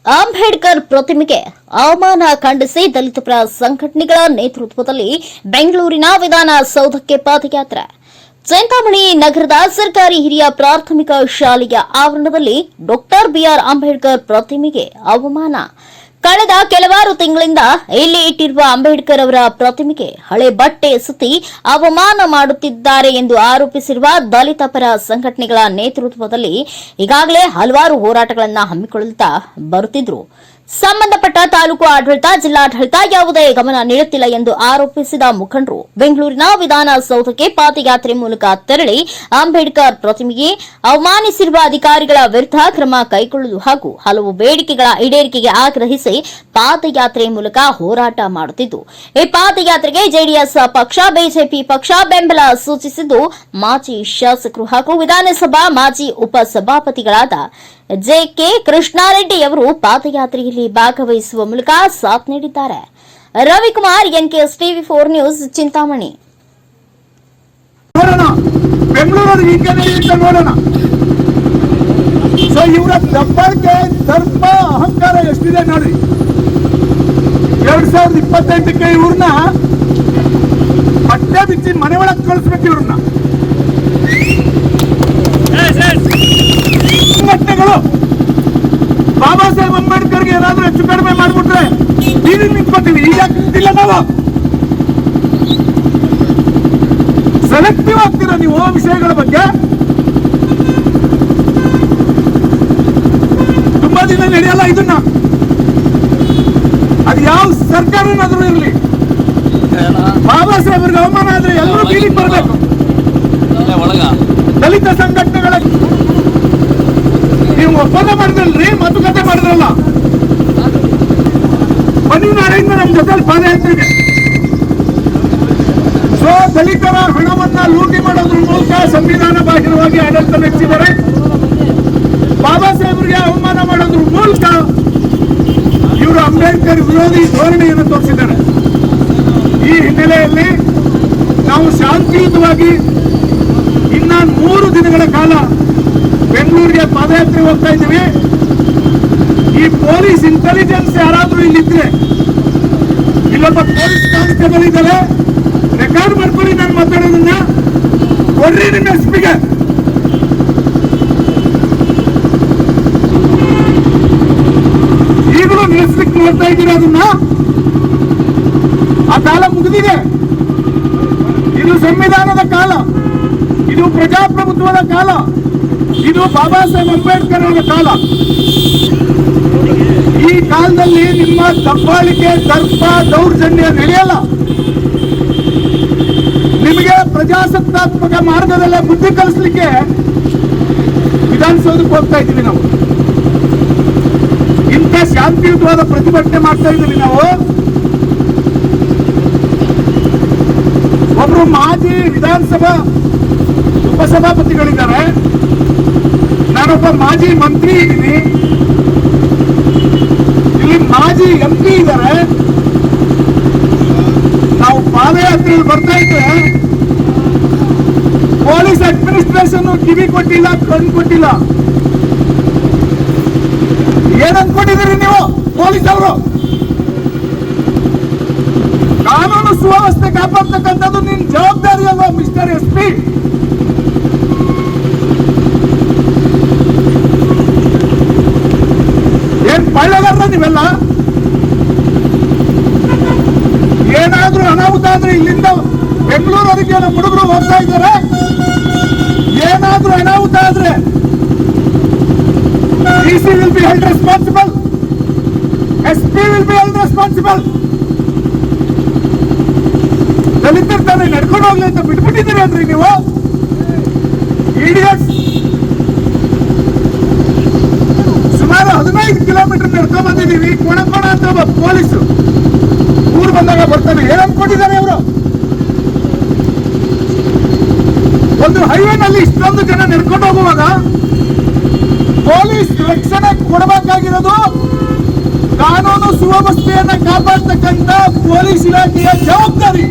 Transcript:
ಅಂಬೇಡ್ಕರ್ ಪ್ರತಿಮೆಗೆ ಅವಮಾನ ಖಂಡಿಸಿ ದಲಿತ ಪರ ಸಂಘಟನೆಗಳ ನೇತೃತ್ವದಲ್ಲಿ ಬೆಂಗಳೂರಿನ ವಿಧಾನಸೌಧಕ್ಕೆ ಪಾದಯಾತ್ರೆ. ಚಿಂತಾಮಣಿ ನಗರದ ಸರ್ಕಾರಿ ಹಿರಿಯ ಪ್ರಾಥಮಿಕ ಶಾಲೆಯ ಆವರಣದಲ್ಲಿ ಡಾಕ್ಟರ್ ಬಿಆರ್ ಅಂಬೇಡ್ಕರ್ ಪ್ರತಿಮೆಗೆ ಅವಮಾನ. ಕಳೆದ ಕೆಲವಾರು ತಿಂಗಳಿಂದ ಇಲ್ಲಿ ಇಟ್ಟಿರುವ ಅಂಬೇಡ್ಕರ್ ಅವರ ಪ್ರತಿಮೆಗೆ ಹಳೆ ಬಟ್ಟೆ ಸುತ್ತಿ ಅವಮಾನ ಮಾಡುತ್ತಿದ್ದಾರೆ ಎಂದು ಆರೋಪಿಸಿರುವ ದಲಿತ ಪರ ಸಂಘಟನೆಗಳ ನೇತೃತ್ವದಲ್ಲಿ ಈಗಾಗಲೇ ಹಲವಾರು ಹೋರಾಟಗಳನ್ನು ಹಮ್ಮಿಕೊಳ್ಳುತ್ತಾ ಬರುತ್ತಿದ್ರು. ಸಂಬಂಧಪಟ್ಟ ತಾಲೂಕು ಆಡಳಿತ, ಜಿಲ್ಲಾಡಳಿತ ಯಾವುದೇ ಗಮನ ನೀಡುತ್ತಿಲ್ಲ ಎಂದು ಆರೋಪಿಸಿದ ಮುಖಂಡರು ಬೆಂಗಳೂರಿನ ವಿಧಾನಸೌಧಕ್ಕೆ ಪಾದಯಾತ್ರೆ ಮೂಲಕ ತೆರಳಿ ಅಂಬೇಡ್ಕರ್ ಪ್ರತಿಮೆಗೆ ಅವಮಾನಿಸಿರುವ ಅಧಿಕಾರಿಗಳ ವಿರುದ್ಧ ಕ್ರಮ ಕೈಗೊಳ್ಳಲು ಹಾಗೂ ಹಲವು ಬೇಡಿಕೆಗಳ ಈಡೇರಿಕೆಗೆ ಆಗ್ರಹಿಸಿ ಪಾದಯಾತ್ರೆ ಮೂಲಕ ಹೋರಾಟ ಮಾಡುತ್ತಿದ್ದು, ಈ ಪಾದಯಾತ್ರೆಗೆ ಜೆಡಿಎಸ್ ಪಕ್ಷ, ಬಿಜೆಪಿ ಪಕ್ಷ ಬೆಂಬಲ ಸೂಚಿಸಿದ್ದು, ಮಾಜಿ ಶಾಸಕರು ಹಾಗೂ ವಿಧಾನಸಭಾ ಮಾಜಿ ಉಪಸಭಾಪತಿಗಳಾದ ಜೆಕೆ ಕೃಷ್ಣಾರೆಡ್ಡಿ ಅವರು ಪಾದಯಾತ್ರೆಯಲ್ಲಿ ಭಾಗವಹಿಸುವ ಮೂಲಕ ಸಾಥ್ ನೀಡಿದ್ದಾರೆ. ರವಿಕುಮಾರ್, ಎನ್ಕೆಎಸ್ ಟಿವಿ4 ನ್ಯೂಸ್, ಚಿಂತಾಮಣಿ. ಬೆಂಗಳೂರು ನೋಡೋಣ. ಸೊ ಇವರ ದಬ್ಬಾಳಿಕೆ, ದರ್ಪ, ಅಹಂಕಾರ ಎಷ್ಟಿದೆ ನೋಡಿ. 2028ಕ್ಕೆ ಇವ್ರನ್ನ ಬಟ್ಟೆ ಬಿಚ್ಚಿ ಮನೆ ಒಳಗೆ ಕಳಿಸ್ಬೇಕು. ಇವ್ರನ್ನ ಸಂಘಟನೆಗಳು ಬಾಬಾ ಸಾಹೇಬ್ ಅಂಬೇಡ್ಕರ್ಗೆ ಏನಾದ್ರೂ ಹೆಚ್ಚು ಕಡಿಮೆ ಮಾಡ್ಬಿಟ್ರೆ ಬೀದಿ ನಿಂತ್ಕೋತೀವಿ. ಈಗ ನಿಂತಿಲ್ಲ. ನಾವು ಸೆಲೆಕ್ಟಿವ್ ಆಗ್ತೀರಾ ನೀವು ವಿಷಯಗಳ ಬಗ್ಗೆ. ತುಂಬಾ ದಿನ ನಡೆಯಲ್ಲ ಇದನ್ನ. ಅದು ಯಾವ ಸರ್ಕಾರನಾದ್ರೂ ಇರಲಿ, ಬಾಬಾ ಸಾಹೇಬ್ರಿಗೆ ಅವಮಾನ ಆದ್ರೆ ಎಲ್ಲರೂ ಬೀದಿಗೆ ಬರಬೇಕು. ದಲಿತ ಸಂಘಟನೆಗಳ ನೀವು ಒಪ್ಪಂದ ಮಾಡಿದ್ರಲ್ರಿ, ಮಾತುಕತೆ ಮಾಡಿದ್ರಲ್ಲ, ಬನ್ನಿ ನಾಳೆಯಿಂದ ನಮ್ಮ ಜೊತೆ ಪಾದಯಾತ್ರೆಗೆ. ಸೊ ದಲಿತರ ಹಣವನ್ನ ಲೂಟಿ ಮಾಡೋದ್ರ ಮೂಲಕ ಸಂವಿಧಾನ ಬಾಹಿರವಾಗಿ ಆಡಳಿತ ನಡೆಸಿದ್ದಾರೆ. ಬಾಬಾ ಸಾಹೇಬ್ರಿಗೆ ಅವಮಾನ ಮಾಡೋದ್ರ ಮೂಲಕ ಇವರು ಅಂಬೇಡ್ಕರ್ ವಿರೋಧಿ ಧೋರಣೆಯನ್ನು ತೋರಿಸಿದ್ದಾರೆ. ಈ ಹಿನ್ನೆಲೆಯಲ್ಲಿ ನಾವು ಶಾಂತಿಯುತವಾಗಿ ಇನ್ನ 3 ದಿನಗಳ ಕಾಲ ಬೆಂಗಳೂರಿಗೆ ಪಾದಯಾತ್ರೆ ಹೋಗ್ತಾ ಇದ್ದೀವಿ. ಈ ಪೊಲೀಸ್ ಇಂಟೆಲಿಜೆನ್ಸ್ ಯಾರಾದ್ರೂ ಇಲ್ಲಿದ್ರೆ, ಇಲ್ಲೊಬ್ಬ ಪೊಲೀಸ್ ಕಾನ್ಸ್ಟೇಬಲ್ ಇದ್ದಾರೆ, ರೆಕಾರ್ಡ್ ಮಾಡ್ಕೊಳ್ಳಿ ನಾನು ಮಾತಾಡೋದನ್ನ, ಕೊಡ್ರಿ ನಿಮ್ಮ ಎಸ್ಪಿಗೆ. ಈಗಲೂ ನಿಲ್ಲಿಸ್ಲಿಕ್ಕೆ ನೋಡ್ತಾ ಇದ್ದೀರಿ ಅದನ್ನ. ಆ ಕಾಲ ಮುಗಿದಿದೆ. ಇದು ಸಂವಿಧಾನದ ಕಾಲ, ಇದು ಪ್ರಜಾಪ್ರಭುತ್ವದ ಕಾಲ, ಇದು ಬಾಬಾ ಸಾಹೇಬ್ ಅಂಬೇಡ್ಕರ್ ಅವರ ಕಾಲ. ಈ ಕಾಲದಲ್ಲಿ ನಿಮ್ಮ ದಬ್ಬಾಳಿಕೆ, ದರ್ಪ, ದೌರ್ಜನ್ಯ ನಡೆಯಲ್ಲ. ನಿಮಗೆ ಪ್ರಜಾಸತ್ತಾತ್ಮಕ ಮಾರ್ಗದಲ್ಲೇ ಬುದ್ಧಿ ಕಲಿಸ್ಲಿಕ್ಕೆ ವಿಧಾನಸೌಧಕ್ಕೆ ಹೋಗ್ತಾ ಇದ್ದೀವಿ. ನಾವು ಇಂಥ ಶಾಂತಿಯುತವಾದ ಪ್ರತಿಭಟನೆ ಮಾಡ್ತಾ ಇದ್ದೀವಿ. ನಾವು ಒಬ್ರು ಮಾಜಿ ವಿಧಾನಸಭಾ ಉಪಸಭಾಪತಿಗಳಿದ್ದಾರೆ, ನಾನೊಬ್ಬ ಮಾಜಿ ಮಂತ್ರಿ ಇದ್ದೀನಿ, ಇಲ್ಲಿ ಮಾಜಿ MP ಇದ್ದಾರೆ. ನಾವು ಪಾದಯಾತ್ರೆಯಲ್ಲಿ ಬರ್ತಾ ಇದ್ರೆ ಪೊಲೀಸ್ ಅಡ್ಮಿನಿಸ್ಟ್ರೇಷನ್ ಕಿವಿ ಕೊಟ್ಟಿಲ್ಲ, ಕಣ್ಣು ಕೊಟ್ಟಿಲ್ಲ. ಏನ್ ಅನ್ಕೊಂಡಿದ್ದೀರಿ ನೀವು ಪೊಲೀಸ್ ಅವರು? ಕಾನೂನು ಸುವ್ಯವಸ್ಥೆ ಕಾಪಾಡ್ತಕ್ಕಂಥದ್ದು ನಿನ್ ಜವಾಬ್ದಾರಿ ಅಲ್ವಾ ಮಿಸ್ಟರ್ SP? ಏನ್ ಪಳ್ಳೆಗಾರ ನೀವೆಲ್ಲ? ಏನಾದ್ರೂ ಅನಾಹುತ ಆದ್ರೆ ಇಲ್ಲಿಂದ ಬೆಂಗಳೂರಿಗೆ ನಮ್ಮ ಹುಡುಗರು ಹೋಗ್ತಾ ಇದ್ದಾರೆ. ಏನಾದ್ರೂ ಅನಾಹುತ ಆದ್ರೆ DC will be held responsible, SP will be held responsible. ದಲಿತರ ತಾನೇ ನಡ್ಕೊಂಡು ಹೋಗ್ಲಿ ಅಂತ ಬಿಟ್ಬಿಟ್ಟಿದ್ದೀರಿ ಅನ್ರಿ ನೀವು ಇಡಿಯಟ್ಸ್. ಸುಮಾರು 15 ಕಿಲೋಮೀಟರ್ ನಡ್ಕೊಂಡ್ ಬಂದಿದ್ದೀವಿ. ಕೋಣ ಅಂತ ಒಬ್ಬ ಪೊಲೀಸು ಊರು ಬಂದಾಗ ಬರ್ತಾನೆ. ಏನ್ ಅನ್ಕೊಂಡಿದ್ದಾರೆ ಅವರು? ಒಂದು ಹೈವೇನಲ್ಲಿ ಇಷ್ಟೊಂದು ಜನ ನಡ್ಕೊಂಡು ಹೋಗುವಾಗ ಪೊಲೀಸ್ ರಕ್ಷಣೆ ಕೊಡಬೇಕಾಗಿರೋದು ಕಾನೂನು ಸುವ್ಯವಸ್ಥೆಯನ್ನ ಕಾಪಾಡ್ತಕ್ಕಂಥ ಪೊಲೀಸ್ ಇಲಾಖೆಯ ಜವಾಬ್ದಾರಿ.